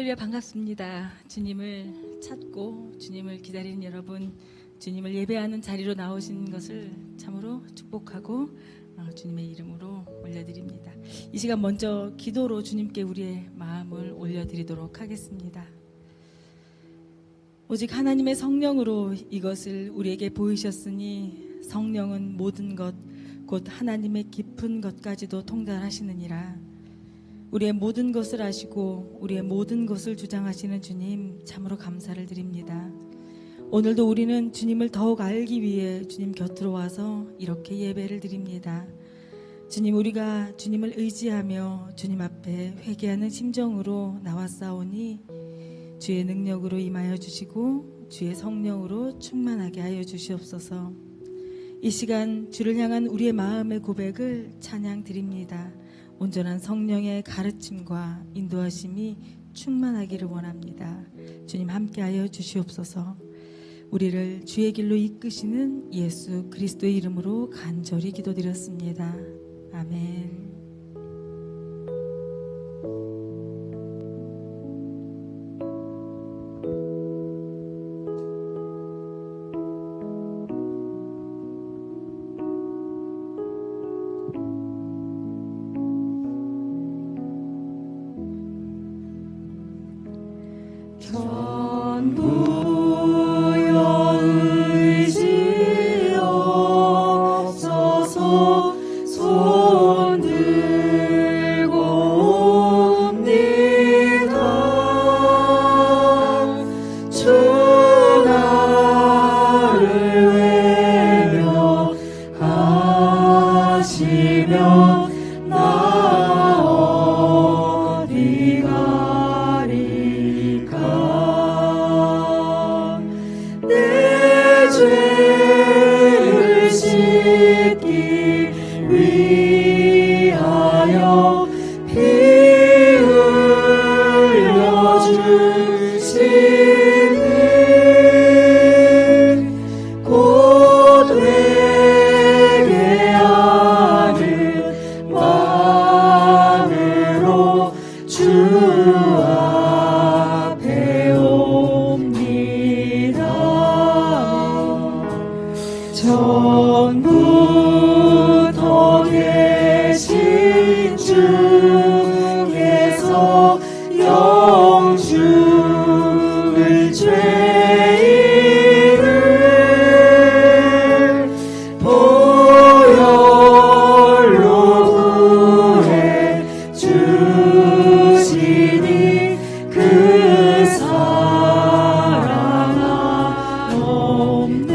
할렐루야, 반갑습니다. 주님을 찾고 주님을 기다리는 여러분, 주님을 예배하는 자리로 나오신 것을 참으로 축복하고 주님의 이름으로 올려드립니다. 이 시간 먼저 기도로 주님께 우리의 마음을 올려드리도록 하겠습니다. 오직 하나님의 성령으로 이것을 우리에게 보이셨으니 성령은 모든 것 곧 하나님의 깊은 것까지도 통달하시느니라. 우리의 모든 것을 아시고 우리의 모든 것을 주장하시는 주님, 참으로 감사를 드립니다. 오늘도 우리는 주님을 더욱 알기 위해 주님 곁으로 와서 이렇게 예배를 드립니다. 주님, 우리가 주님을 의지하며 주님 앞에 회개하는 심정으로 나왔사오니 주의 능력으로 임하여 주시고 주의 성령으로 충만하게 하여 주시옵소서. 이 시간 주를 향한 우리의 마음의 고백을 찬양 드립니다. 온전한 성령의 가르침과 인도하심이 충만하기를 원합니다. 주님 함께하여 주시옵소서. 우리를 주의 길로 이끄시는 예수 그리스도의 이름으로 간절히 기도드렸습니다. 아멘. 전부터 계신 주께서 영주의 죄인을 보혈로 구해 주시니 그 사랑 없네.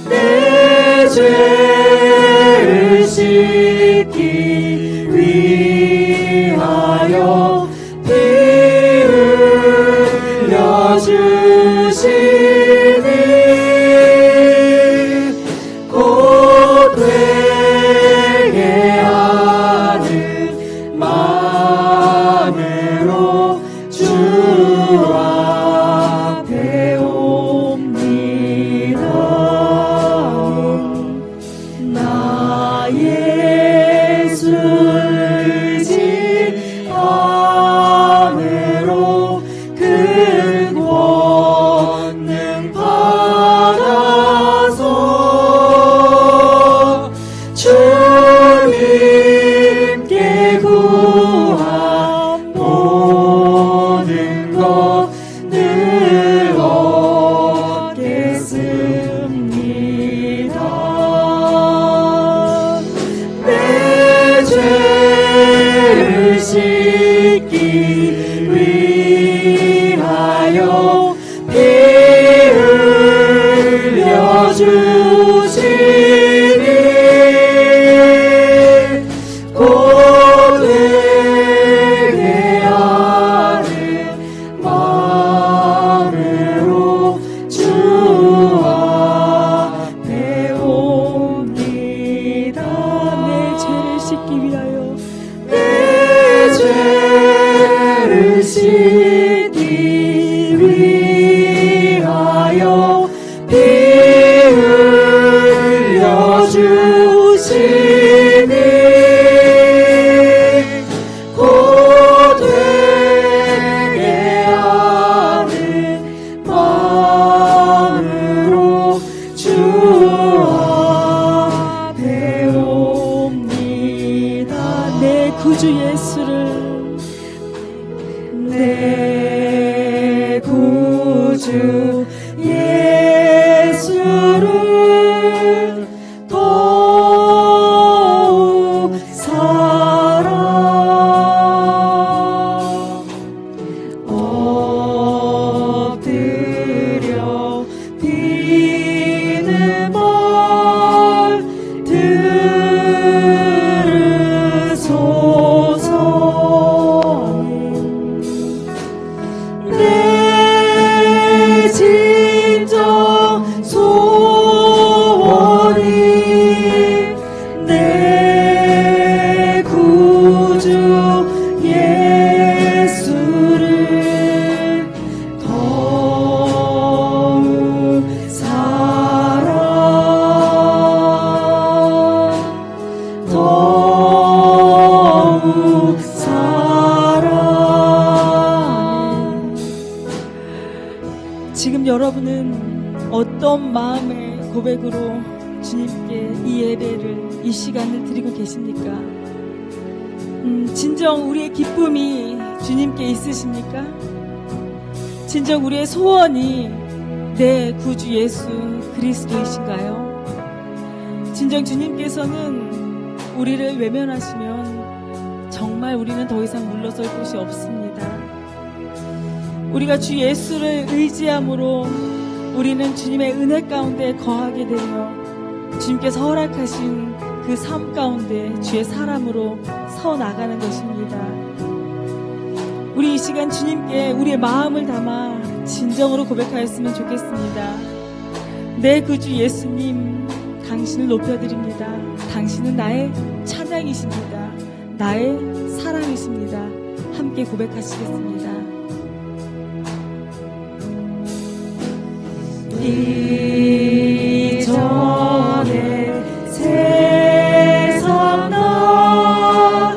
내 죄를 씻기 위하여 피 흘려 주시니 곧 회개하는 마음으로 주 앞에 옵니다. 나의 어떤 마음의 고백으로 주님께 이 예배를, 이 시간을 드리고 계십니까? 진정 우리의 기쁨이 주님께 있으십니까? 진정 우리의 소원이 내 구주 예수 그리스도이신가요? 진정 주님께서는 우리를 외면하시면 정말 우리는 더 이상 물러설 곳이 없습니다. 우리가 주 예수를 의지함으로 우리는 주님의 은혜 가운데 거하게 되며 주님께서 허락하신 그 삶 가운데 주의 사람으로 서 나가는 것입니다. 우리 이 시간 주님께 우리의 마음을 담아 진정으로 고백하였으면 좋겠습니다. 내 구주 예수님, 당신을 높여드립니다. 당신은 나의 찬양이십니다. 나의 사랑이십니다. 함께 고백하시겠습니다. 이전에 세상 나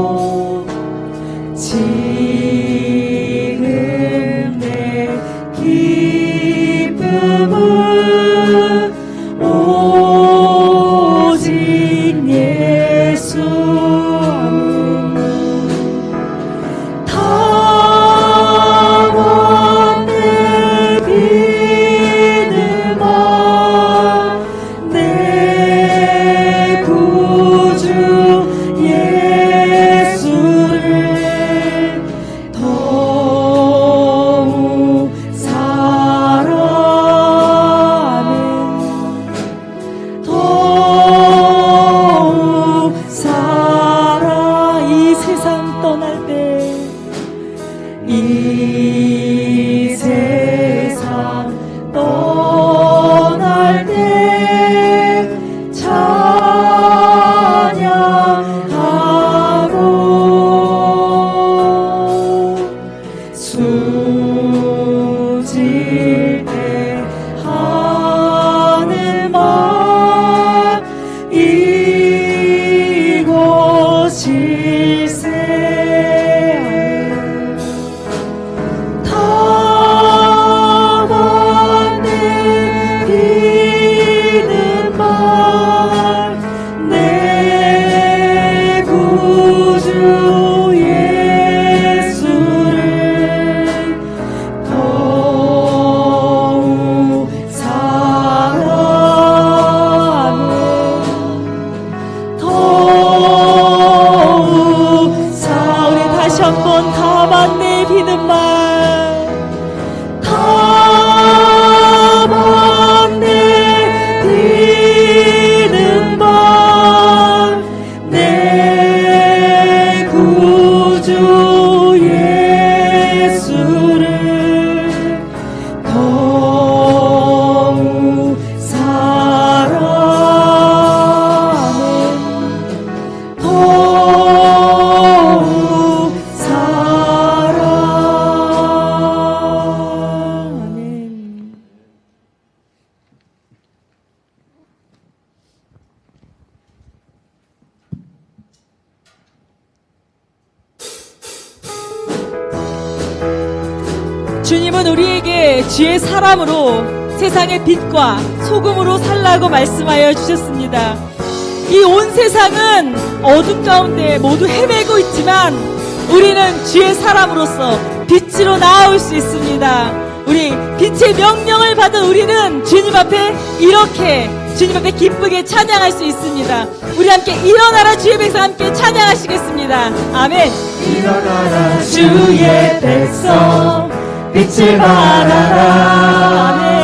기뻤어도 지금 내 기쁨은 오직 예수 이 세상 떠날 때 찬양하고 숨질 때 하는 말 이곳일세 주님은 우리에게 주의 사람으로 세상의 빛과 소금으로 살라고 말씀하여 주셨습니다. 이 온 세상은 어둠 가운데 모두 헤매고 있지만 우리는 주의 사람으로서 빛으로 나아올 수 있습니다. 우리 빛의 명령을 받은 우리는 주님 앞에 이렇게 주님 앞에 기쁘게 찬양할 수 있습니다. 우리 함께 일어나라 주의 백성 함께 찬양하시겠습니다. 아멘. 일어나라 주의 백성 빛을 발하라. 아멘.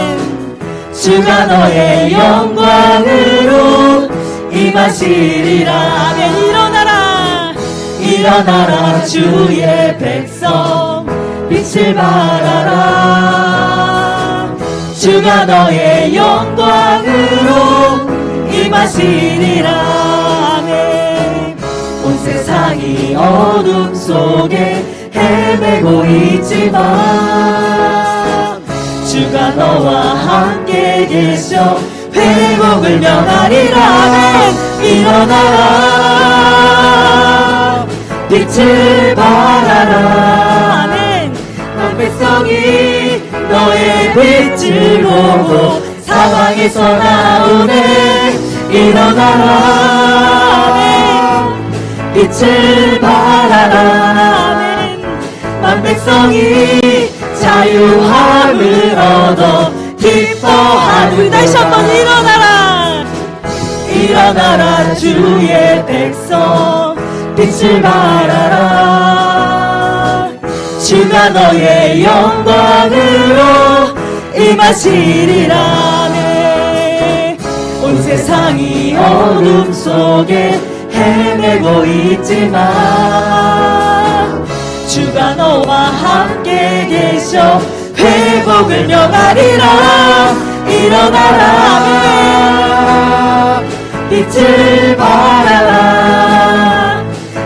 주가 너의 영광으로 임하시리라. 아멘. 일어나라. 일어나라 주의 백성 빛을 발하라. 주가 너의 영광으로 임하시리라. 아멘. 온 세상이 어둠 속에 헤매고 있지만 주가 너와 함께 계셔 회복을 명하리라. 아멘. 일어나라 빛을 발하라. 아멘. 온 백성이 너의 빛을 보고 사방에서 나오네. 일어나라. 빛을 발하라. 온 백성이 자유함을 얻어 기뻐하는 우리 다시 한번 일어나라. 일어나라 주의 백성 빛을 발하라. 주가 너의 영광으로 임하시리라. 네. 온 세상이 어둠 속에 헤매고 있지만 주가 너와 함께 계셔 회복을 명하리라. 일어나라. 빛을 발하라.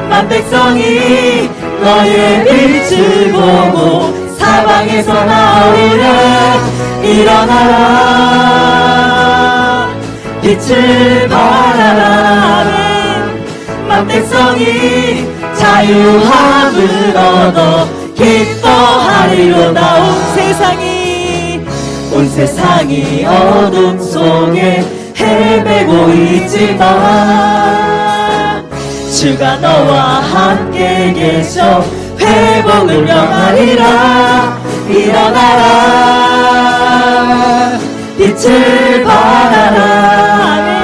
만 백성이 너의 빛을 보고 사방에서 나오려. 일어나라. 빛을 발하라. 만 백성이 자유함을 얻어 기뻐하리로다. 온 세상이 어둠 속에 헤매고 있지만 주가 너와 함께 계셔 회복을 명하리라. 일어나라. 빛을 발하라.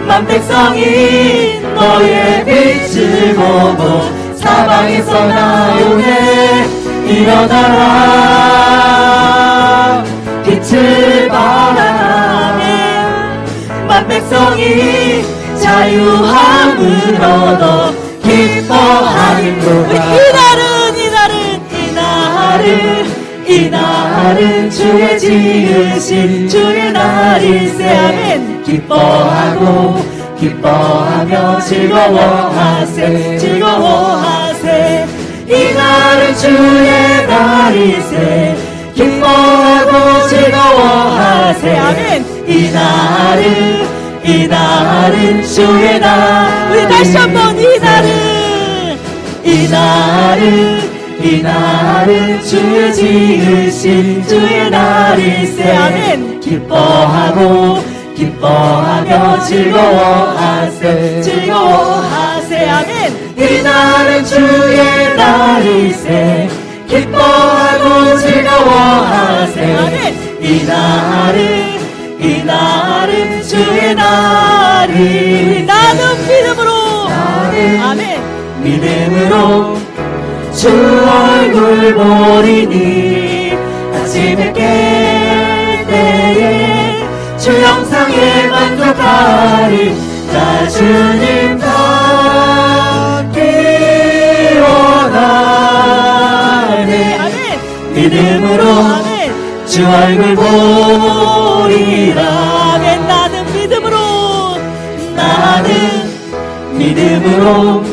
만 백성이 너의 빛을 보고 사방에서 나오네. 일어나라. 빛을 발하라. 만 백성이 자유함을 얻어 기뻐하리로다. 이날은 주의 지으신 주의 날일세. 아멘. 기뻐하며 즐거워하세. 이날은 주의 날일세. 기뻐하고 즐거워하세. 아멘. 이날은 주의 날. 우리 다시 한번 이날은 주의 지으신 주의 날일세. 아멘. 기뻐하며 즐거워하세. 아멘. 이날은 주의 날일세. 기뻐하고 즐거워하세. 아멘. 이날은 주의 날이. 나는 믿음으로. 아멘. 믿음으로 주 얼굴 보리니 아침에 깰 때에 주 영상에 만족하리. 나 주님 닮기 원하네. 아멘. 믿음으로 주 얼굴 보리라. 아멘. 나는 믿음으로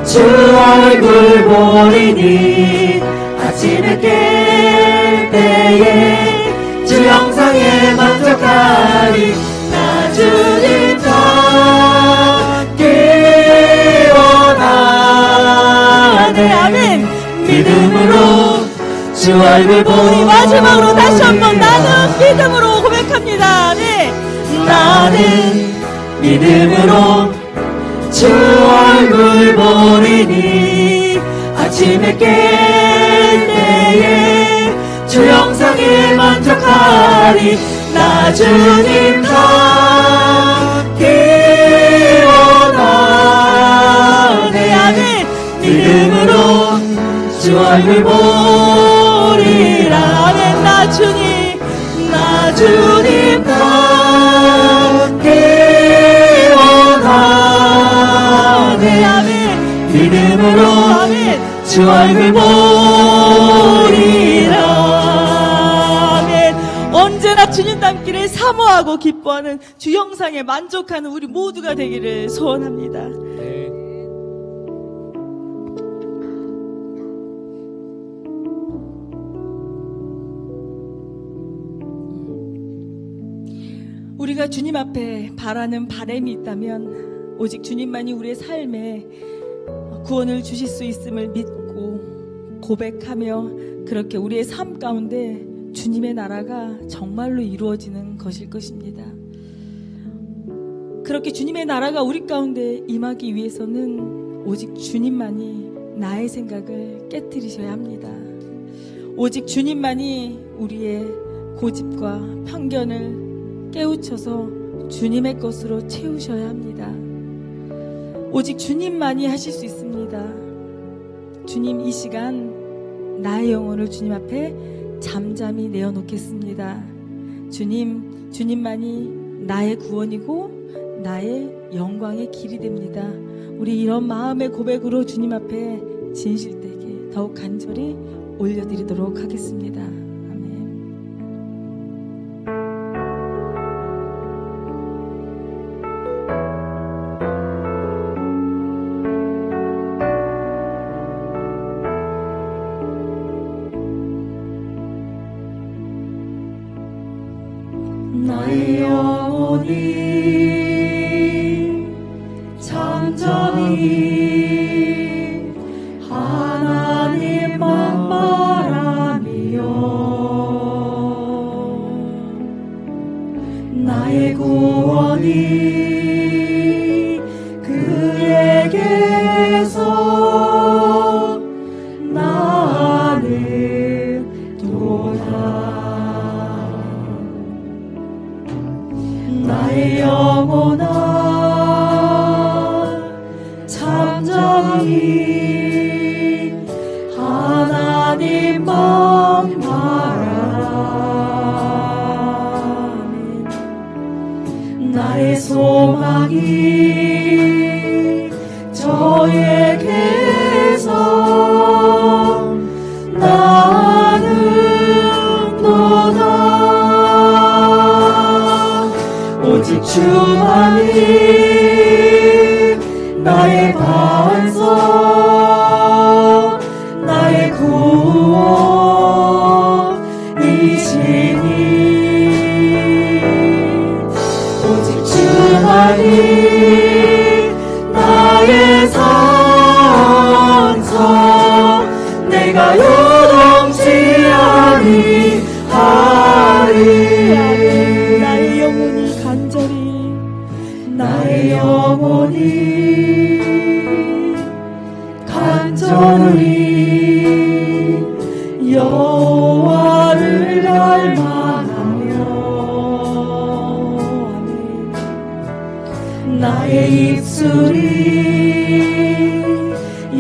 주 얼굴 보리니 아침에 깰 때에 주 영상에 만족하리. 나 주님 닮기 원하네. 아멘. 믿음으로 주 얼굴 보리니. 마지막으로 다시 한번 나는 믿음으로 고백합니다. 네. 나는 믿음으로 주 얼굴 보리니 아침에 깰 때에 주 영상에 만족하리. 나 주님 닮기 원하네. 아멘. 믿음으로 주 얼굴 보리라. 아멘. 나 주님 닮기 원하네. 아멘. 믿음으로 아멘. 주 얼굴 보리라. 아멘. 언제나 주님 닮기를 사모하고 기뻐하는 주 형상에 만족하는 우리 모두가 되기를 소원합니다. 우리가 주님 앞에 바라는 바람이 있다면 오직 주님만이 우리의 삶에 구원을 주실 수 있음을 믿고 고백하며 그렇게 우리의 삶 가운데 주님의 나라가 정말로 이루어지는 것일 것입니다. 그렇게 주님의 나라가 우리 가운데 임하기 위해서는 오직 주님만이 나의 생각을 깨트리셔야 합니다. 오직 주님만이 우리의 고집과 편견을 깨우쳐서 주님의 것으로 채우셔야 합니다. 오직 주님만이 하실 수 있습니다. 주님, 이 시간 나의 영혼을 주님 앞에 잠잠히 내어놓겠습니다. 주님, 주님만이 나의 구원이고 나의 영광의 길이 됩니다. 우리 이런 마음의 고백으로 주님 앞에 진실되게 더욱 간절히 올려드리도록 하겠습니다. 아멘. 나의 영혼이 잠잠히 하나님만 바라며 나의 구원이 그에게서 나는 도다. 나의 영혼아 잠잠히 하나님만 바라라. 나의 소망이 저에게서 나는 도다. 오직 주만이 나의 반석 나의 구원이시니 오직 주만이 나의 산성 내가 요동치 아니하리. 나의 영혼이 간절히 나의 영혼이 간절히 여호와를 닮아가며 나의 입술이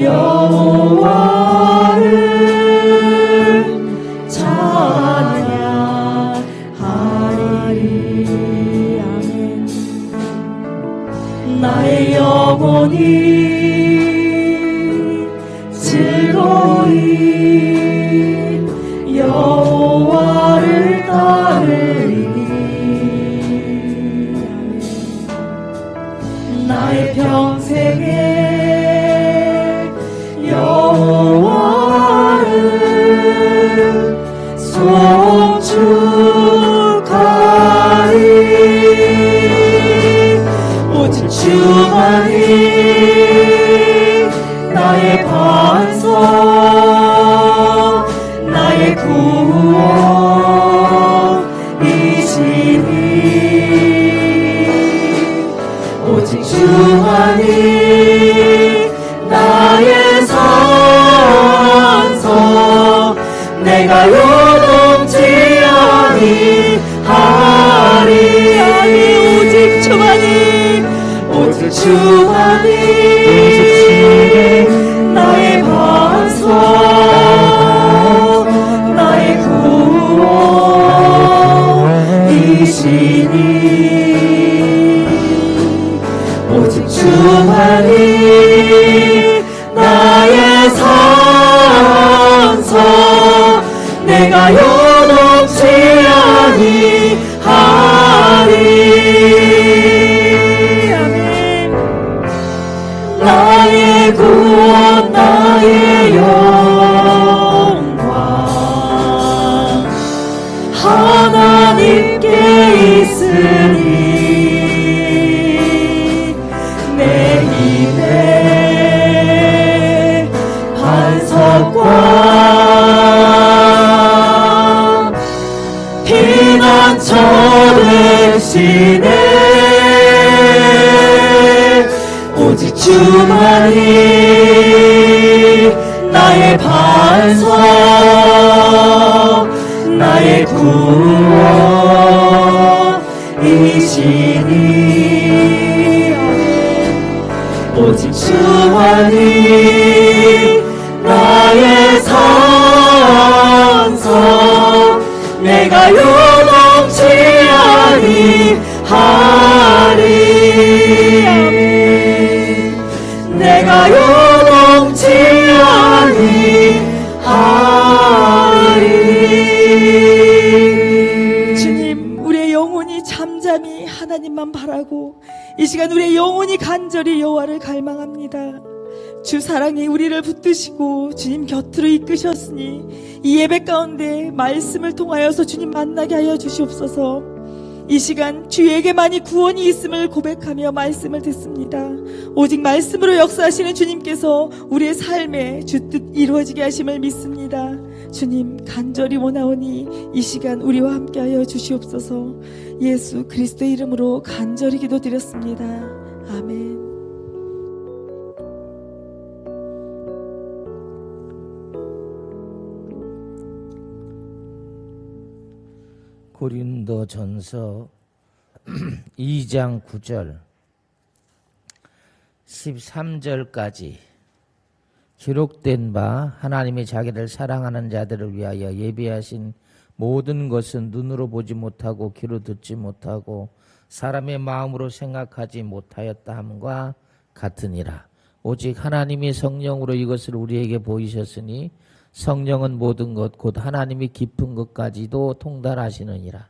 여호와를 찬양하리. 아멘. 나의 영혼이 즐거이 여호와를 따르리니 나의 평생에 여호와를 송축하리. 오직 주만이 나의 반석 나의 구원이시니 오직 주만이 나의 산성 내가 요동치 아니하리. 오직 주만이 오직 주만이 나의 반석 나의 구원이시니 오직 주만이 나의 산성 내가 요동치 아니하리. 아멘. 나의 구원 나의 영광 하나님께 있으니 내 힘에 반석과 피난처 되시네. 오직 주만이 나의 반석, 나의 구원이시니. 오직 주만이 나의 산성, 내가 요동치 아니하리. 내가 요동치 아니하리. 주님, 우리의 영혼이 잠잠히 하나님만 바라고 이 시간 우리의 영혼이 간절히 여호와를 갈망합니다. 주 사랑이 우리를 붙드시고 주님 곁으로 이끄셨으니 이 예배 가운데 말씀을 통하여서 주님 만나게 하여 주시옵소서. 이 시간 주에게만이 구원이 있음을 고백하며 말씀을 듣습니다. 오직 말씀으로 역사하시는 주님께서 우리의 삶에 주 뜻 이루어지게 하심을 믿습니다. 주님 간절히 원하오니 이 시간 우리와 함께하여 주시옵소서. 예수 그리스도의 이름으로 간절히 기도드렸습니다. 아멘. 고린도전서 2장 9절 13절까지 기록된 바 하나님이 자기를 사랑하는 자들을 위하여 예비하신 모든 것은 눈으로 보지 못하고 귀로 듣지 못하고 사람의 마음으로 생각하지 못하였다 함과 같으니라. 오직 하나님이 성령으로 이것을 우리에게 보이셨으니 성령은 모든 것 곧 하나님이 깊은 것까지도 통달하시느니라.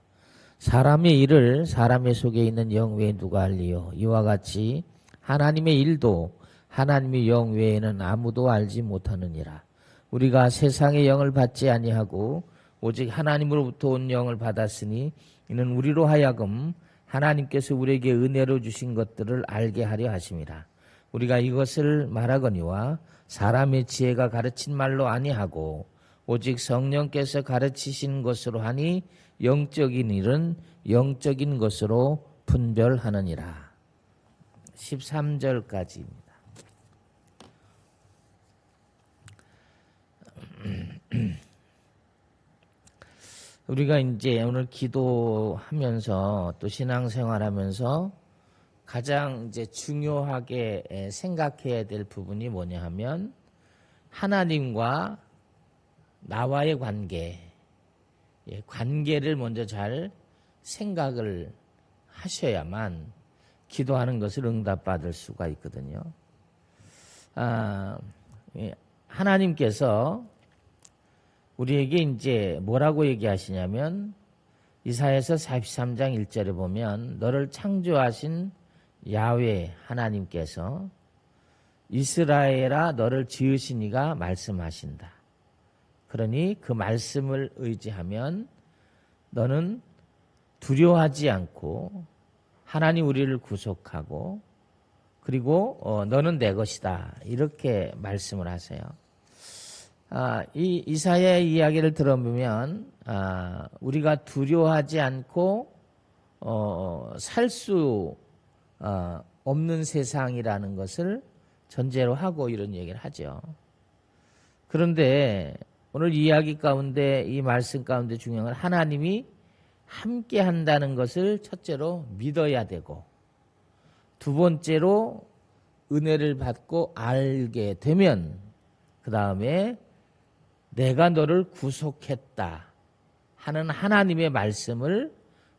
사람의 일을 사람의 속에 있는 영 외에 누가 알리요. 이와 같이 하나님의 일도 하나님의 영 외에는 아무도 알지 못하느니라. 우리가 세상의 영을 받지 아니하고 오직 하나님으로부터 온 영을 받았으니 이는 우리로 하여금 하나님께서 우리에게 은혜로 주신 것들을 알게 하려 하심이라. 우리가 이것을 말하거니와 사람의 지혜가 가르친 말로 아니하고 오직 성령께서 가르치신 것으로 하니 영적인 일은 영적인 것으로 분별하느니라. 13절까지입니다. 우리가 이제 오늘 기도하면서 또 신앙생활하면서 가장 이제 중요하게 생각해야 될 부분이 뭐냐 하면 하나님과 나와의 관계를 먼저 잘 생각을 하셔야만 기도하는 것을 응답받을 수가 있거든요. 하나님께서 우리에게 이제 뭐라고 얘기하시냐면 이사야서 43장 1절에 보면 너를 창조하신 야훼 하나님께서 이스라엘아 너를 지으신 이가 말씀하신다. 그러니 그 말씀을 의지하면 너는 두려워하지 않고 하나님 우리를 구속하고 그리고 너는 내 것이다. 이렇게 말씀을 하세요. 이 이사야의 이야기를 들어보면 우리가 두려워하지 않고 살 수 없는 세상이라는 것을 전제로 하고 이런 얘기를 하죠. 그런데 오늘 이야기 가운데 이 말씀 가운데 중요한 건 하나님이 함께 한다는 것을 첫째로 믿어야 되고 두 번째로 은혜를 받고 알게 되면 그 다음에 내가 너를 구속했다 하는 하나님의 말씀을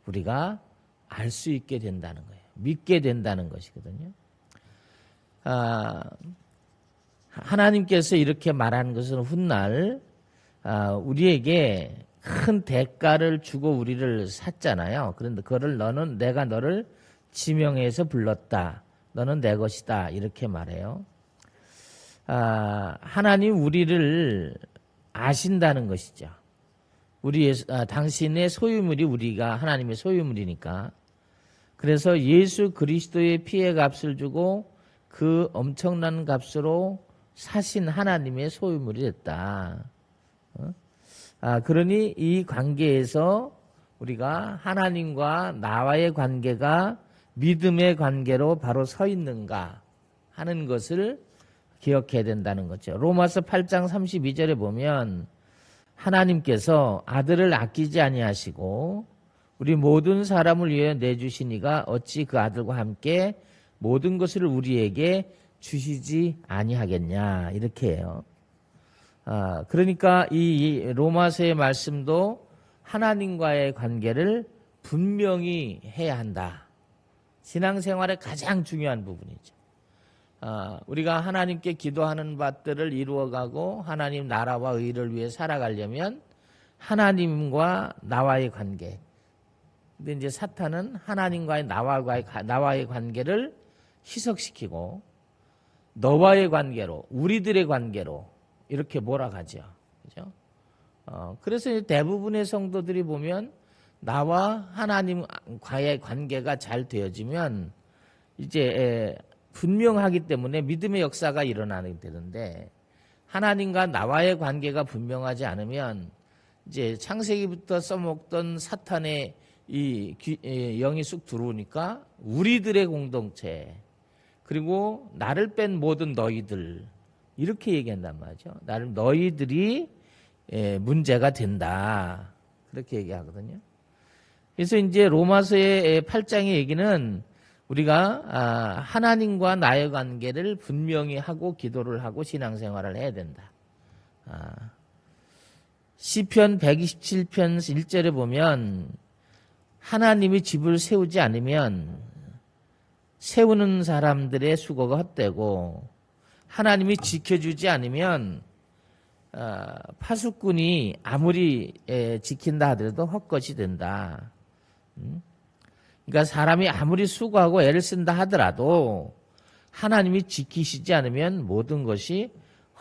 우리가 알 수 있게 된다는 거예요. 믿게 된다는 것이거든요. 하나님께서 이렇게 말하는 것은 훗날 우리에게 큰 대가를 주고 우리를 샀잖아요. 그런데 그거를 내가 너를 지명해서 불렀다. 너는 내 것이다. 이렇게 말해요. 하나님 우리를 아신다는 것이죠. 당신의 소유물이 우리가 하나님의 소유물이니까. 그래서 예수 그리스도의 피의 값을 주고 그 엄청난 값으로 사신 하나님의 소유물이 됐다. 그러니 이 관계에서 우리가 하나님과 나와의 관계가 믿음의 관계로 바로 서 있는가 하는 것을 기억해야 된다는 거죠. 로마서 8장 32절에 보면 하나님께서 아들을 아끼지 아니하시고 우리 모든 사람을 위해 내주시니가 어찌 그 아들과 함께 모든 것을 우리에게 주시지 아니하겠냐 이렇게 해요. 그러니까 이 로마서의 말씀도 하나님과의 관계를 분명히 해야 한다. 신앙생활의 가장 중요한 부분이죠. 우리가 하나님께 기도하는 바들을 이루어가고 하나님 나라와 의를 위해 살아가려면 하나님과 나와의 관계. 근데 이제 사탄은 하나님과의 나와의 관계를 희석시키고 너와의 관계로, 우리들의 관계로 이렇게 몰아가죠. 그죠? 그래서 이제 대부분의 성도들이 보면 나와 하나님과의 관계가 잘 되어지면 이제 분명하기 때문에 믿음의 역사가 일어나게 되는데 하나님과 나와의 관계가 분명하지 않으면 이제 창세기부터 써먹던 사탄의 이 영이 쑥 들어오니까 우리들의 공동체 그리고 나를 뺀 모든 너희들 이렇게 얘기한단 말이죠. 나를 너희들이 문제가 된다. 그렇게 얘기하거든요. 그래서 이제 로마서의 8장의 얘기는 우리가 하나님과 나의 관계를 분명히 하고 기도를 하고 신앙생활을 해야 된다. 시편 127편 1절에 보면 하나님이 집을 세우지 않으면 세우는 사람들의 수고가 헛되고 하나님이 지켜주지 않으면 파수꾼이 아무리 지킨다 하더라도 헛것이 된다. 그러니까 사람이 아무리 수고하고 애를 쓴다 하더라도 하나님이 지키시지 않으면 모든 것이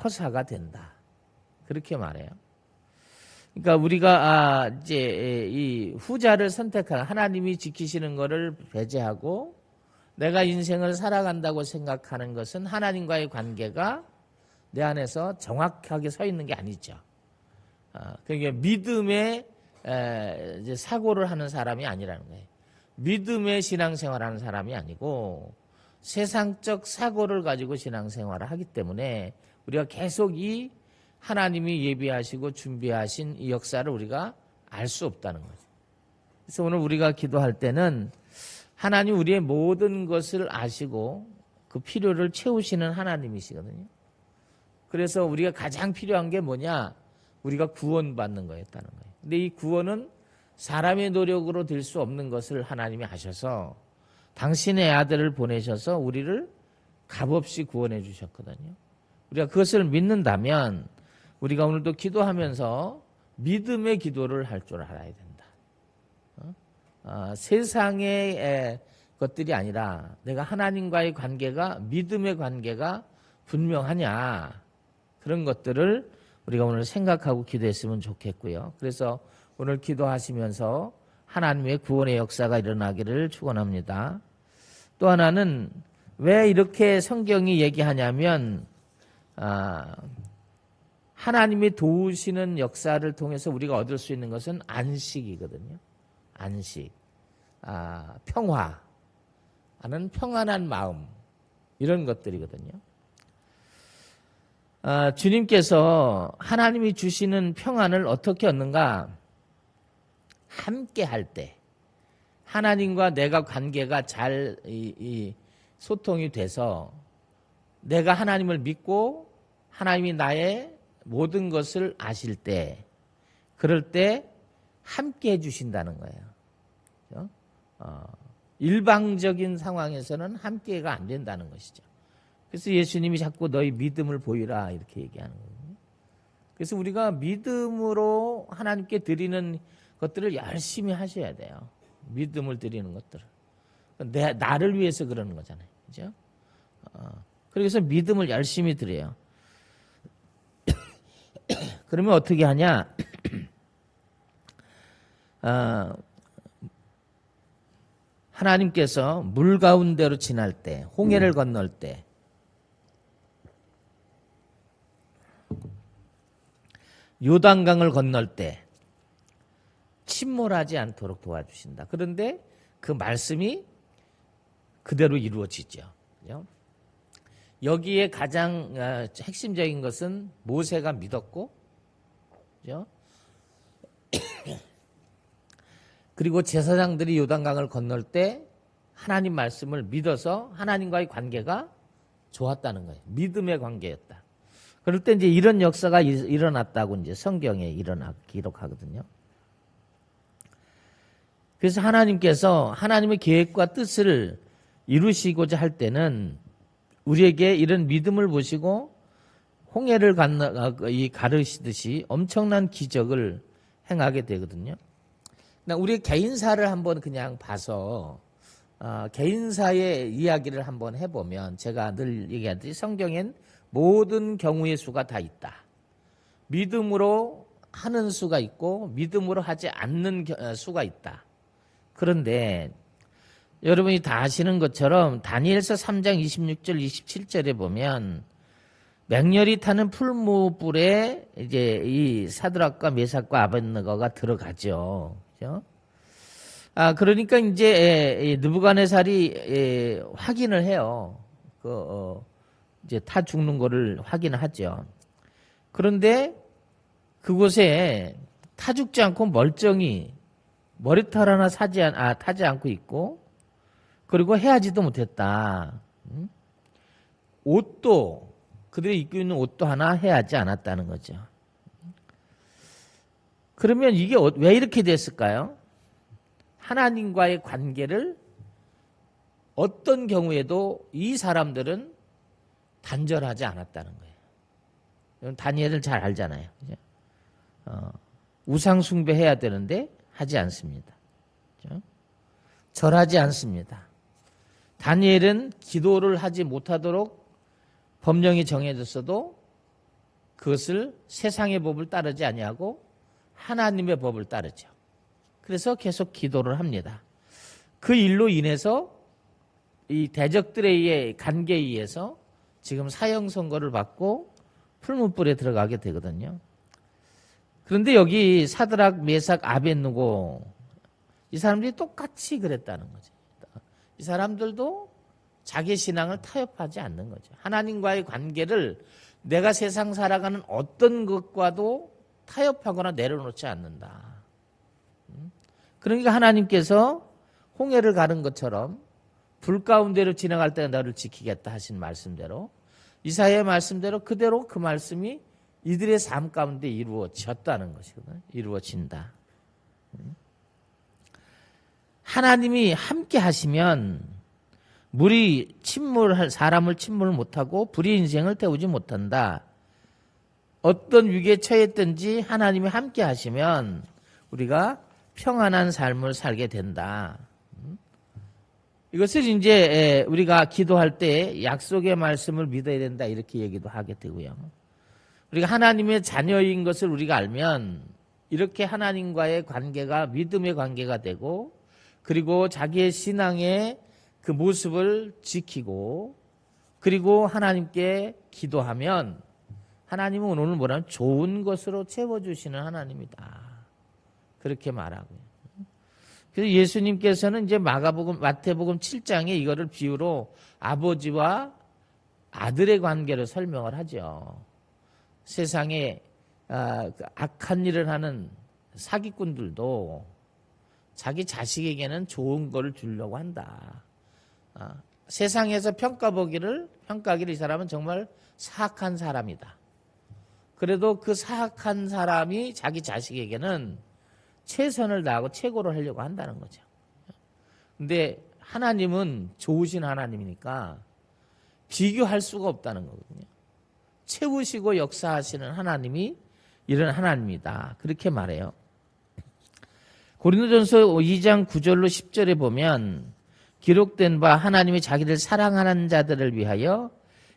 허사가 된다. 그렇게 말해요. 그러니까 우리가 이제 이 후자를 선택한 하나님이 지키시는 것을 배제하고 내가 인생을 살아간다고 생각하는 것은 하나님과의 관계가 내 안에서 정확하게 서 있는 게 아니죠. 그러니까 믿음의 이제 사고를 하는 사람이 아니라는 거예요. 믿음의 신앙생활하는 사람이 아니고 세상적 사고를 가지고 신앙생활을 하기 때문에 우리가 계속 이 하나님이 예비하시고 준비하신 이 역사를 우리가 알 수 없다는 거죠. 그래서 오늘 우리가 기도할 때는 하나님 우리의 모든 것을 아시고 그 필요를 채우시는 하나님이시거든요. 그래서 우리가 가장 필요한 게 뭐냐? 우리가 구원받는 거였다는 거예요. 근데 이 구원은 사람의 노력으로 될 수 없는 것을 하나님이 아셔서 당신의 아들을 보내셔서 우리를 값없이 구원해 주셨거든요. 우리가 그것을 믿는다면 우리가 오늘도 기도하면서 믿음의 기도를 할 줄 알아야 된다. 세상의 것들이 아니라 내가 하나님과의 관계가 믿음의 관계가 분명하냐 그런 것들을 우리가 오늘 생각하고 기도했으면 좋겠고요. 그래서 오늘 기도하시면서 하나님의 구원의 역사가 일어나기를 축원합니다. 또 하나는 왜 이렇게 성경이 얘기하냐면 하나님이 도우시는 역사를 통해서 우리가 얻을 수 있는 것은 안식이거든요. 안식, 평화, 하는 평안한 마음 이런 것들이거든요. 주님께서 하나님이 주시는 평안을 어떻게 얻는가? 함께 할 때 하나님과 내가 관계가 잘 소통이 돼서 내가 하나님을 믿고 하나님이 나의 모든 것을 아실 때 그럴 때 함께 해주신다는 거예요. 일방적인 상황에서는 함께가 안 된다는 것이죠. 그래서 예수님이 자꾸 너희 믿음을 보이라 이렇게 얘기하는 거거든요. 그래서 우리가 믿음으로 하나님께 드리는 것들을 열심히 하셔야 돼요. 믿음을 드리는 것들을. 나를 위해서 그러는 거잖아요. 그죠? 그래서 믿음을 열심히 드려요. 그러면 어떻게 하냐? 하나님께서 물 가운데로 지날 때, 홍해를 건널 때, 요단강을 건널 때 침몰하지 않도록 도와주신다. 그런데 그 말씀이 그대로 이루어지죠. 그죠? 여기에 가장 핵심적인 것은 모세가 믿었고, 그죠? 그리고 제사장들이 요단강을 건널 때 하나님 말씀을 믿어서 하나님과의 관계가 좋았다는 거예요. 믿음의 관계였다. 그럴 때 이제 이런 역사가 일어났다고 이제 성경에 기록하거든요. 그래서 하나님께서 하나님의 계획과 뜻을 이루시고자 할 때는 우리에게 이런 믿음을 보시고 홍해를 가르시듯이 엄청난 기적을 행하게 되거든요. 우리 개인사를 한번 그냥 봐서 개인사의 이야기를 한번 해보면 제가 늘 얘기하듯이 성경엔 모든 경우의 수가 다 있다. 믿음으로 하는 수가 있고 믿음으로 하지 않는 수가 있다. 그런데 여러분이 다 아시는 것처럼 다니엘서 3장 26절 27절에 보면 맹렬히 타는 풀무불에 이제 이 사드락과 메삭과 아벳느고가 들어가죠. 그죠? 그러니까 이제 느부갓네살이 확인을 해요. 이제 타 죽는 거를 확인하죠. 그런데 그곳에 타 죽지 않고 멀쩡히 머리털 하나 타지 않고 있고, 그리고 해하지도 못했다. 옷도 그들이 입고 있는 옷도 하나 해하지 않았다는 거죠. 그러면 이게 왜 이렇게 됐을까요? 하나님과의 관계를 어떤 경우에도 이 사람들은 단절하지 않았다는 거예요. 다니엘을 잘 알잖아요. 우상 숭배해야 되는데 하지 않습니다. 그렇죠? 절하지 않습니다. 다니엘은 기도를 하지 못하도록 법령이 정해졌어도 그것을 세상의 법을 따르지 아니하고 하나님의 법을 따르죠. 그래서 계속 기도를 합니다. 그 일로 인해서 이 대적들의 간계에 의해서 지금 사형 선고를 받고 풀무불에 들어가게 되거든요. 그런데 여기 사드락, 메삭, 아벳느고 이 사람들이 똑같이 그랬다는 거죠. 이 사람들도 자기 신앙을 타협하지 않는 거죠. 하나님과의 관계를 내가 세상 살아가는 어떤 것과도 타협하거나 내려놓지 않는다. 그러니까 하나님께서 홍해를 가른 것처럼 불 가운데로 지나갈 때 너를 지키겠다 하신 말씀대로 이사야의 말씀대로 그대로 그 말씀이 이들의 삶 가운데 이루어졌다는 것이거든요. 이루어진다. 하나님이 함께 하시면 사람을 침몰 못하고 불의 인생을 태우지 못한다. 어떤 위기에 처했든지 하나님이 함께 하시면 우리가 평안한 삶을 살게 된다. 이것을 이제 우리가 기도할 때 약속의 말씀을 믿어야 된다 이렇게 얘기도 하게 되고요. 우리가 하나님의 자녀인 것을 우리가 알면 이렇게 하나님과의 관계가 믿음의 관계가 되고 그리고 자기의 신앙의 그 모습을 지키고 그리고 하나님께 기도하면 하나님은 오늘 뭐라면 좋은 것으로 채워주시는 하나님이다. 그렇게 말하고요. 그래서 예수님께서는 이제 마태복음 7장에 이거를 비유로 아버지와 아들의 관계를 설명을 하죠. 세상에 악한 일을 하는 사기꾼들도 자기 자식에게는 좋은 걸 주려고 한다. 세상에서 평가기를 이 사람은 정말 사악한 사람이다. 그래도 그 사악한 사람이 자기 자식에게는 최선을 다하고 최고를 하려고 한다는 거죠. 근데 하나님은 좋으신 하나님이니까 비교할 수가 없다는 거거든요. 채우시고 역사하시는 하나님이 이런 하나님이다. 그렇게 말해요. 고린도전서 2장 9절로 10절에 보면 기록된 바 하나님이 자기를 사랑하는 자들을 위하여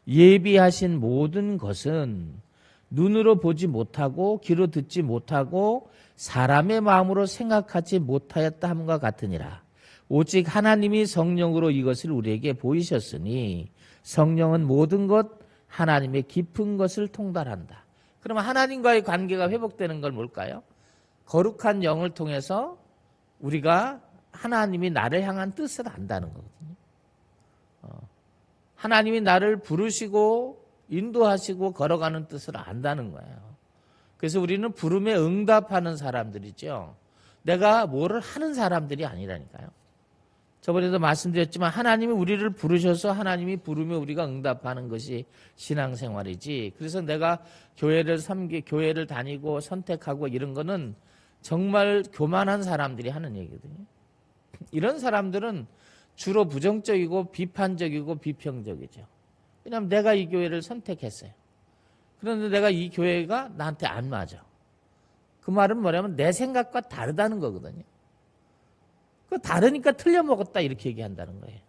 예비하신 모든 것은 눈으로 보지 못하고 귀로 듣지 못하고 사람의 마음으로 생각하지 못하였다 함과 같으니라. 오직 하나님이 성령으로 이것을 우리에게 보이셨으니 성령은 모든 것 하나님의 깊은 것을 통달한다. 그러면 하나님과의 관계가 회복되는 건 뭘까요? 거룩한 영을 통해서 우리가 하나님이 나를 향한 뜻을 안다는 거거든요. 하나님이 나를 부르시고 인도하시고 걸어가는 뜻을 안다는 거예요. 그래서 우리는 부름에 응답하는 사람들이죠. 내가 뭐를 하는 사람들이 아니라니까요. 저번에도 말씀드렸지만 하나님이 우리를 부르셔서 하나님이 부르며 우리가 응답하는 것이 신앙생활이지. 그래서 내가 교회를 다니고 선택하고 이런 거는 정말 교만한 사람들이 하는 얘기거든요. 이런 사람들은 주로 부정적이고 비판적이고 비평적이죠. 왜냐하면 내가 이 교회를 선택했어요. 그런데 내가 이 교회가 나한테 안 맞아. 그 말은 뭐냐면 내 생각과 다르다는 거거든요. 그 다르니까 틀려먹었다 이렇게 얘기한다는 거예요.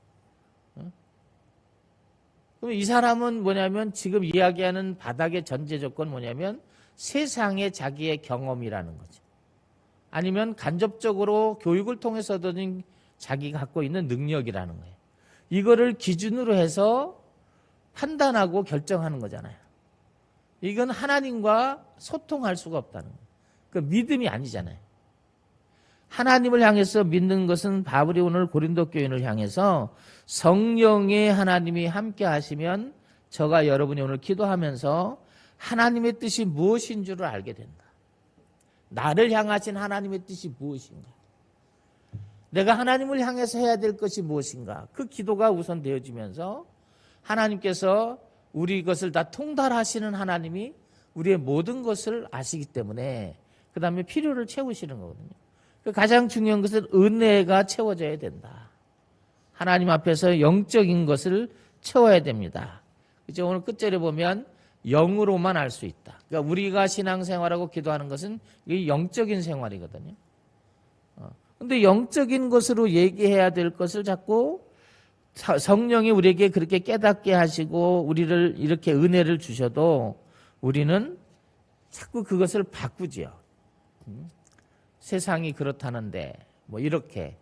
그럼 이 사람은 뭐냐면 지금 이야기하는 바닥의 전제 조건 뭐냐면 세상의 자기의 경험이라는 거죠. 아니면 간접적으로 교육을 통해서 얻은 자기가 갖고 있는 능력이라는 거예요. 이거를 기준으로 해서 판단하고 결정하는 거잖아요. 이건 하나님과 소통할 수가 없다는 거예요. 그 믿음이 아니잖아요. 하나님을 향해서 믿는 것은 바울이 오늘 고린도 교인을 향해서 성령의 하나님이 함께 하시면 저가 여러분이 오늘 기도하면서 하나님의 뜻이 무엇인 줄을 알게 된다. 나를 향하신 하나님의 뜻이 무엇인가? 내가 하나님을 향해서 해야 될 것이 무엇인가? 그 기도가 우선 되어지면서 하나님께서 우리 것을 다 통달하시는 하나님이 우리의 모든 것을 아시기 때문에 그 다음에 필요를 채우시는 거거든요. 가장 중요한 것은 은혜가 채워져야 된다. 하나님 앞에서 영적인 것을 채워야 됩니다. 그죠? 오늘 끝절에 보면 영으로만 알 수 있다. 그러니까 우리가 신앙생활하고 기도하는 것은 이 영적인 생활이거든요. 근데 영적인 것으로 얘기해야 될 것을 자꾸 성령이 우리에게 그렇게 깨닫게 하시고 우리를 이렇게 은혜를 주셔도 우리는 자꾸 그것을 바꾸지요. 세상이 그렇다는데 뭐 이렇게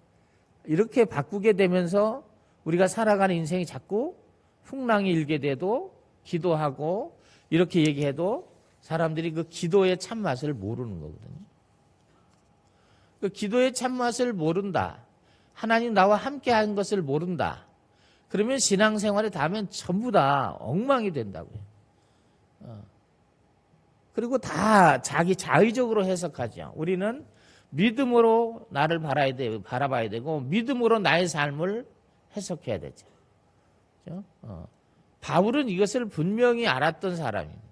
바꾸게 되면서 우리가 살아가는 인생이 자꾸 풍랑이 일게 돼도 기도하고 이렇게 얘기해도 사람들이 그 기도의 참맛을 모르는 거거든요. 그 기도의 참맛을 모른다. 하나님 나와 함께 한 것을 모른다. 그러면 신앙생활에 닿으면 전부 다 엉망이 된다고요. 그리고 다 자기 자의적으로 해석하죠. 우리는 믿음으로 나를 바라봐야 되고 믿음으로 나의 삶을 해석해야 되죠. 그렇죠? 바울은 이것을 분명히 알았던 사람입니다.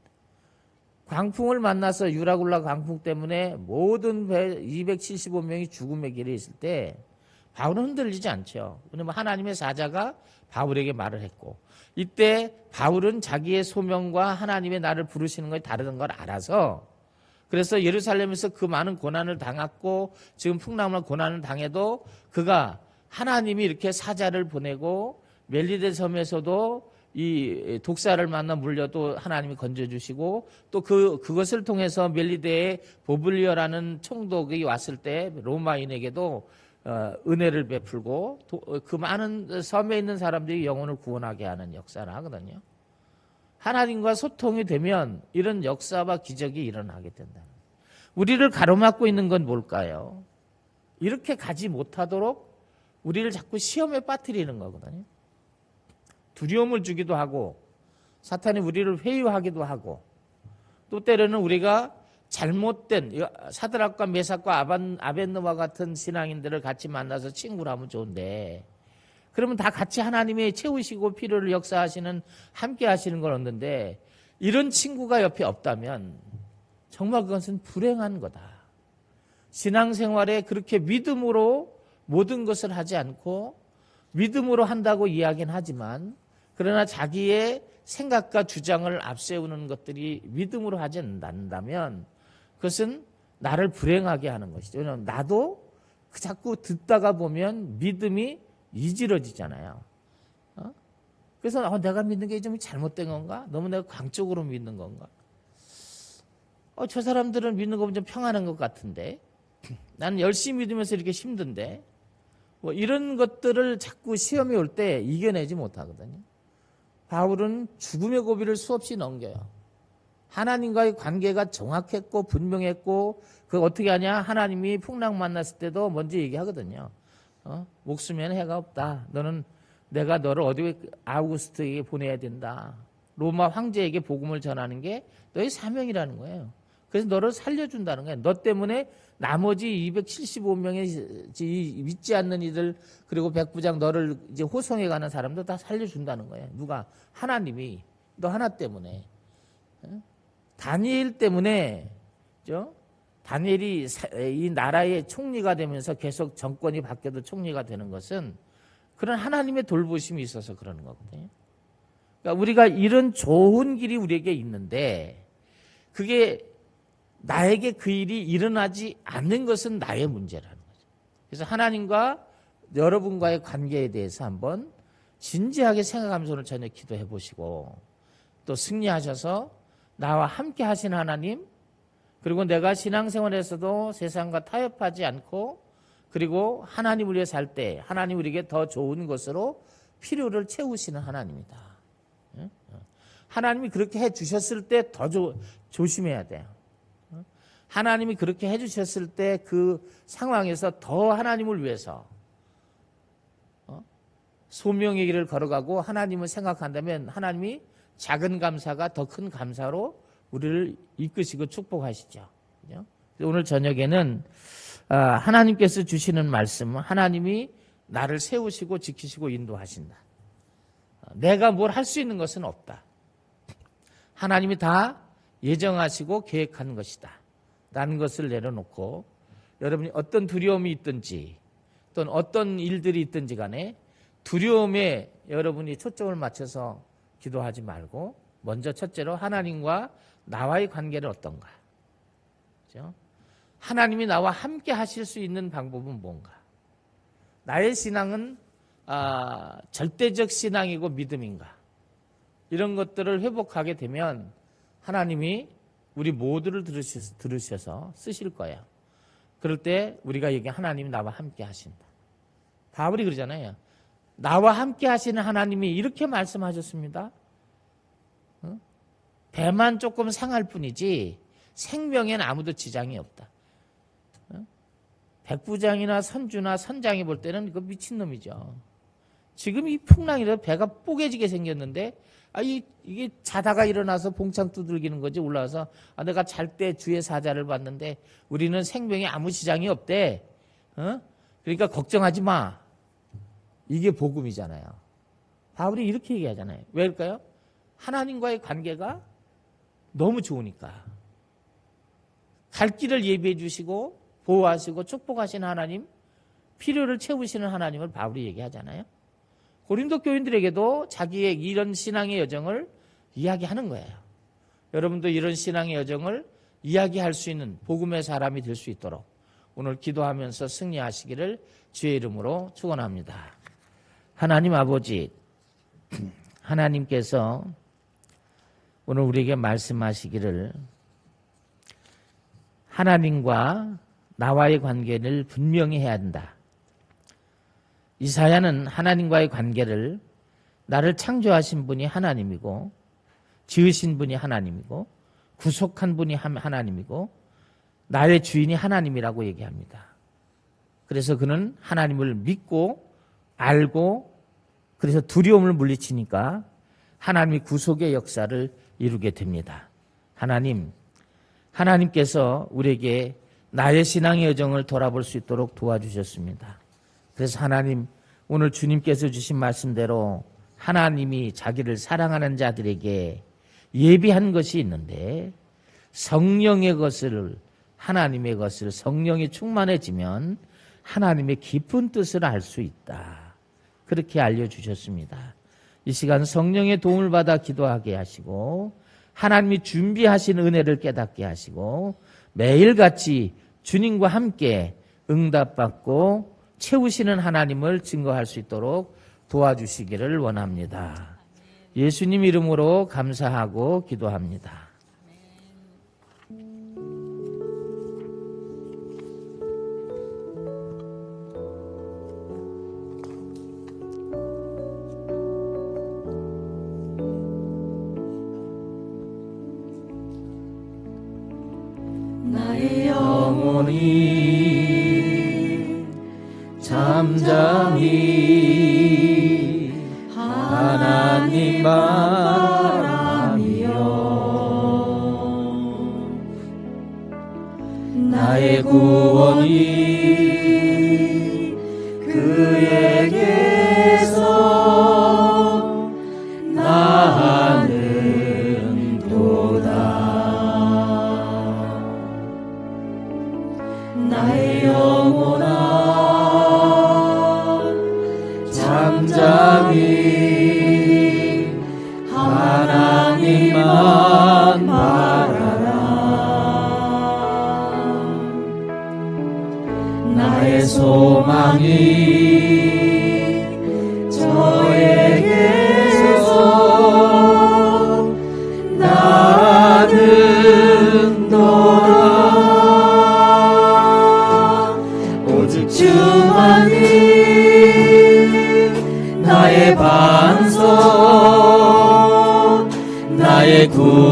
광풍을 만나서 유라굴라 광풍 때문에 모든 275명이 죽음의 길에 있을 때 바울은 흔들리지 않죠. 왜냐하면 하나님의 사자가 바울에게 말을 했고 이때 바울은 자기의 소명과 하나님의 나를 부르시는 것이 다르던 걸 알아서 그래서 예루살렘에서 그 많은 고난을 당했고 지금 풍랑과 고난을 당해도 그가 하나님이 이렇게 사자를 보내고 멜리데 섬에서도 이 독사를 만나 물려도 하나님이 건져주시고 또 그것을 통해서 멜리데에 보블리어라는 총독이 왔을 때 로마인에게도 은혜를 베풀고 그 많은 섬에 있는 사람들이 영혼을 구원하게 하는 역사를 하거든요. 하나님과 소통이 되면 이런 역사와 기적이 일어나게 된다. 우리를 가로막고 있는 건 뭘까요? 이렇게 가지 못하도록 우리를 자꾸 시험에 빠뜨리는 거거든요. 두려움을 주기도 하고 사탄이 우리를 회유하기도 하고 또 때로는 우리가 잘못된 사드락과 메삭과 아벳느와 같은 신앙인들을 같이 만나서 친구를 하면 좋은데 그러면 다 같이 하나님이 채우시고 필요를 역사하시는 함께 하시는 걸 얻는데 이런 친구가 옆에 없다면 정말 그것은 불행한 거다. 신앙생활에 그렇게 믿음으로 모든 것을 하지 않고 믿음으로 한다고 이야기는 하지만 그러나 자기의 생각과 주장을 앞세우는 것들이 믿음으로 하지 않는다면 그것은 나를 불행하게 하는 것이죠. 왜냐하면 나도 자꾸 듣다가 보면 믿음이 이지러지잖아요. 그래서 내가 믿는 게 좀 잘못된 건가? 너무 내가 광적으로 믿는 건가? 저 사람들은 믿는 거 보면 좀 평안한 것 같은데 나는 열심히 믿으면서 이렇게 힘든데 뭐 이런 것들을 자꾸 시험이 올 때 이겨내지 못하거든요. 바울은 죽음의 고비를 수없이 넘겨요. 하나님과의 관계가 정확했고 분명했고 그 어떻게 하냐? 하나님이 풍랑 만났을 때도 먼저 얘기하거든요. 목숨에는 해가 없다. 내가 너를 어디 아우구스트에게 보내야 된다. 로마 황제에게 복음을 전하는 게 너의 사명이라는 거예요. 그래서 너를 살려준다는 거예요. 너 때문에 나머지 275명의 믿지 않는 이들 그리고 백부장 너를 이제 호송해 가는 사람도 다 살려준다는 거예요. 누가? 하나님이. 너 하나 때문에. 다니엘 때문에 다니엘이 이 나라의 총리가 되면서 계속 정권이 바뀌어도 총리가 되는 것은 그런 하나님의 돌보심이 있어서 그러는 거거든요. 그러니까 우리가 이런 좋은 길이 우리에게 있는데 그게 나에게 그 일이 일어나지 않는 것은 나의 문제라는 거죠. 그래서 하나님과 여러분과의 관계에 대해서 한번 진지하게 생각하면서 오늘 저녁 기도해 보시고 또 승리하셔서 나와 함께 하신 하나님 그리고 내가 신앙생활에서도 세상과 타협하지 않고 그리고 하나님을 위해 살 때 하나님 우리에게 더 좋은 것으로 필요를 채우시는 하나님이다. 하나님이 그렇게 해주셨을 때 더 조심해야 돼요. 하나님이 그렇게 해주셨을 때 그 상황에서 더 하나님을 위해서 소명의 길을 걸어가고 하나님을 생각한다면 하나님이 작은 감사가 더 큰 감사로 우리를 이끄시고 축복하시죠. 오늘 저녁에는 하나님께서 주시는 말씀은 하나님이 나를 세우시고 지키시고 인도하신다. 내가 뭘 할 수 있는 것은 없다. 하나님이 다 예정하시고 계획한 것이다. 라는 것을 내려놓고 여러분이 어떤 두려움이 있든지 또는 어떤 일들이 있든지 간에 두려움에 여러분이 초점을 맞춰서 기도하지 말고 먼저 첫째로 하나님과 나와의 관계는 어떤가? 그렇죠? 하나님이 나와 함께 하실 수 있는 방법은 뭔가? 나의 신앙은 절대적 신앙이고 믿음인가? 이런 것들을 회복하게 되면 하나님이 우리 모두를 들으셔서 쓰실 거예요. 그럴 때 우리가 여기 하나님이 나와 함께 하신다. 바울이 그러잖아요. 나와 함께 하시는 하나님이 이렇게 말씀하셨습니다. 배만 조금 상할 뿐이지 생명에는 아무도 지장이 없다. 백부장이나 선주나 선장이 볼 때는 이거 미친놈이죠. 지금 이 풍랑이라도 배가 뽀개지게 생겼는데 이게 자다가 일어나서 봉창 두들기는 거지 올라와서 내가 잘 때 주의 사자를 봤는데 우리는 생명에 아무 지장이 없대. 그러니까 걱정하지 마. 이게 복음이잖아요. 바울이 이렇게 얘기하잖아요. 왜일까요? 하나님과의 관계가 너무 좋으니까. 갈 길을 예비해 주시고 보호하시고 축복하시는 하나님, 필요를 채우시는 하나님을 바울이 얘기하잖아요. 고린도 교인들에게도 자기의 이런 신앙의 여정을 이야기하는 거예요. 여러분도 이런 신앙의 여정을 이야기할 수 있는 복음의 사람이 될 수 있도록 오늘 기도하면서 승리하시기를 주의 이름으로 축원합니다. 하나님 아버지, 하나님께서 오늘 우리에게 말씀하시기를 하나님과 나와의 관계를 분명히 해야 한다. 이사야는 하나님과의 관계를 나를 창조하신 분이 하나님이고 지으신 분이 하나님이고 구속한 분이 하나님이고 나의 주인이 하나님이라고 얘기합니다. 그래서 그는 하나님을 믿고 알고 그래서 두려움을 물리치니까 하나님이 구속의 역사를 이루게 됩니다. 하나님께서 우리에게 나의 신앙의 여정을 돌아볼 수 있도록 도와주셨습니다. 그래서 하나님 오늘 주님께서 주신 말씀대로 하나님이 자기를 사랑하는 자들에게 예비한 것이 있는데 성령의 것을 하나님의 것을 성령이 충만해지면 하나님의 깊은 뜻을 알 수 있다. 그렇게 알려주셨습니다. 이 시간 성령의 도움을 받아 기도하게 하시고 하나님이 준비하신 은혜를 깨닫게 하시고 매일같이 주님과 함께 응답받고 채우시는 하나님을 증거할 수 있도록 도와주시기를 원합니다. 예수님 이름으로 감사하고 기도합니다. 나의 영혼이 잠잠히 하나님 바라며 나의 구원이 그에게서 나는 도다. 나의 영혼아 잠잠히 하나님만 바라라. 나의 소망이 저에게서 나는 도다. 오직 주만이 나의 반석 나의 구원이시니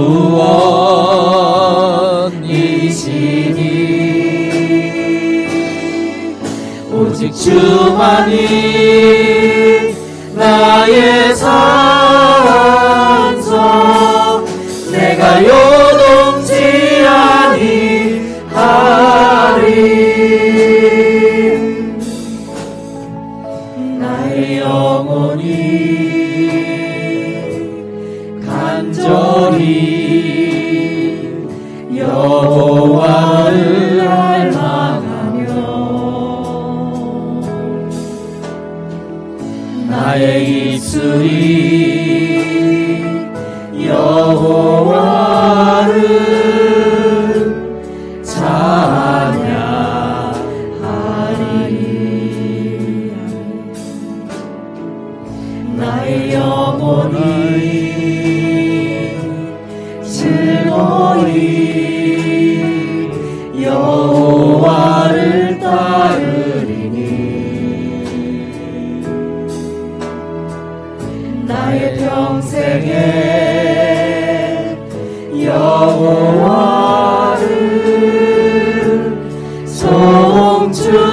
오직 주만이 나의 산성 내가 요동치 아니하리. 나의 영혼이 간절히 여호와를 갈망하며 나의 입술이 여호와를 찬양하리. 나의 영혼이 즐거이 여호와를 따르리니 나의 평생에 여호와를 송축하리.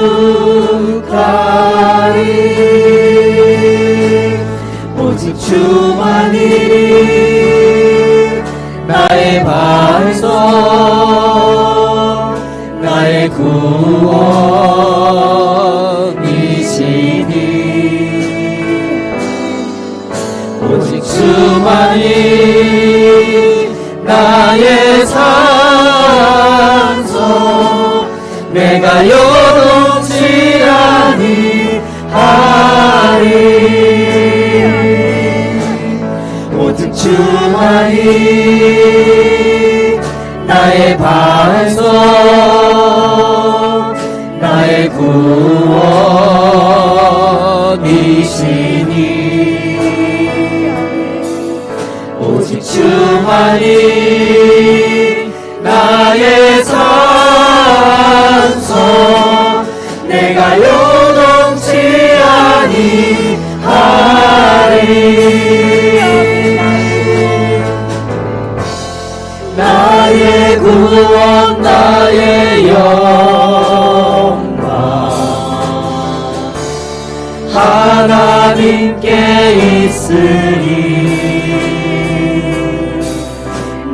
오직 주만이 나의 반석 나의 구원이시니 오직 주만이 나의 산성 내가 요동치 아니하리. 오직 주만이 나의 반석 나의 구원이시니 오직 주만이 나의 산성 내가 요동치 아니하리. 나의 구원 나의 영광 하나님께 있으리.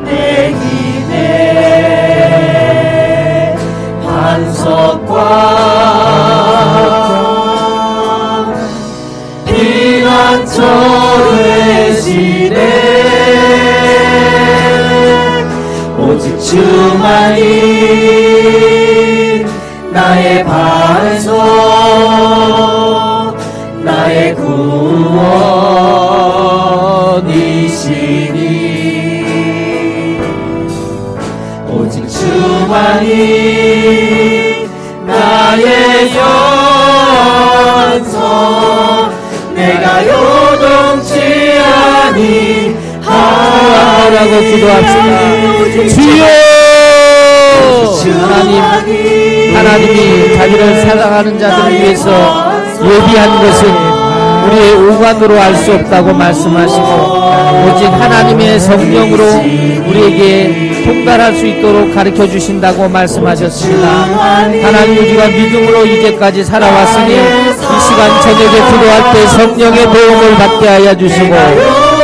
내 힘의 반석과 피난처의 시대 오직 주만이 나의 반석 나의 구원이시니 오직 주만이 나의 연성 내가 요동치 아니하라고 기도합시다. 주여 하나님이 자기를 사랑하는 자들을 위해서 예비한 것은 우리의 오관으로 알 수 없다고 말씀하시고 오직 하나님의 성령으로 우리에게 통달할 수 있도록 가르쳐 주신다고 말씀하셨습니다. 하나님, 우리가 믿음으로 이제까지 살아왔으니 이 시간 저녁에 기도할 때 성령의 도움을 받게 하여 주시고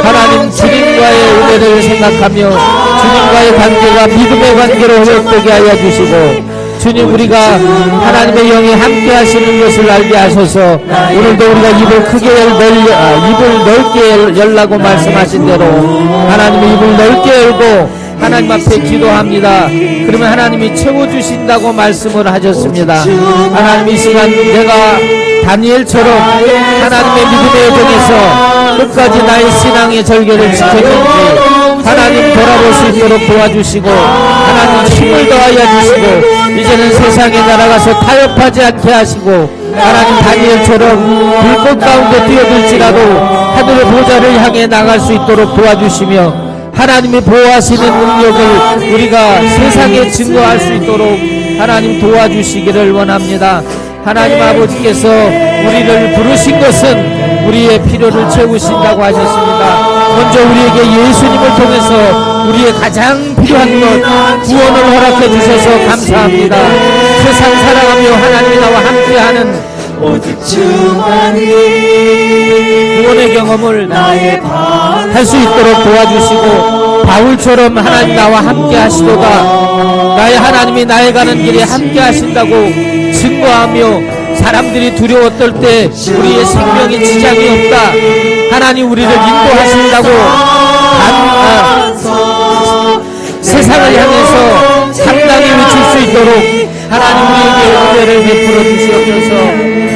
하나님, 주님과의 은혜를 생각하며 주님과의 관계가 믿음의 관계로 회복되게 하여 주시고 주님, 우리가 하나님의 영이 함께 하시는 것을 알게 하셔서 오늘도 우리가 입을 크게 입을 넓게 열라고 말씀하신 대로 하나님의 입을 넓게 열고 하나님 앞에 기도합니다. 그러면 하나님이 채워주신다고 말씀을 하셨습니다. 하나님, 이 시간 내가 다니엘처럼 하나님의 믿음의 여정에서 끝까지 나의 신앙의 절개를 지켰는지 하나님 돌아볼 수 있도록 도와주시고 하나님 힘을 더하여 주시고 이제는 세상에 날아가서 타협하지 않게 하시고 하나님, 다니엘처럼 불꽃 가운데 뛰어들지라도 하늘의 보좌를 향해 나갈 수 있도록 도와주시며 하나님이 보호하시는 능력을 우리가 세상에 증거할 수 있도록 하나님 도와주시기를 원합니다. 하나님 아버지께서 우리를 부르신 것은 우리의 필요를 채우신다고 하셨습니다. 먼저 우리에게 예수님을 통해서 우리의 가장 필요한 것 구원을 허락해 주셔서 감사합니다. 세상 사랑하며 하나님이 나와 함께하는 오직 주만이 구원의 경험을 할 수 있도록 도와주시고 바울처럼 하나님 나와 함께 하시도다 나의 하나님이 나의 가는 길에 함께 하신다고 증거하며 사람들이 두려워 떨 때 우리의 생명에 지장이 없다, 하나님 우리를 인도하신다고 세상을 향해서 당당히 외칠 수 있도록 하나님 우리에게 은혜를 베풀어 주시옵소서.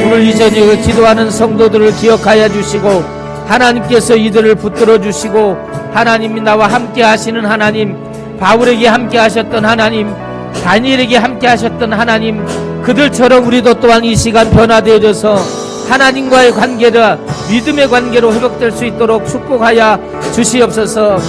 오늘 이 저녁에 기도하는 성도들을 기억하여 주시고 하나님께서 이들을 붙들어 주시고 하나님이 나와 함께 하시는 하나님, 바울에게 함께 하셨던 하나님, 다니엘에게 함께 하셨던 하나님, 그들처럼 우리도 또한 이 시간 변화되어져서 하나님과의 관계가 믿음의 관계로 회복될 수 있도록 축복하여 주시옵소서.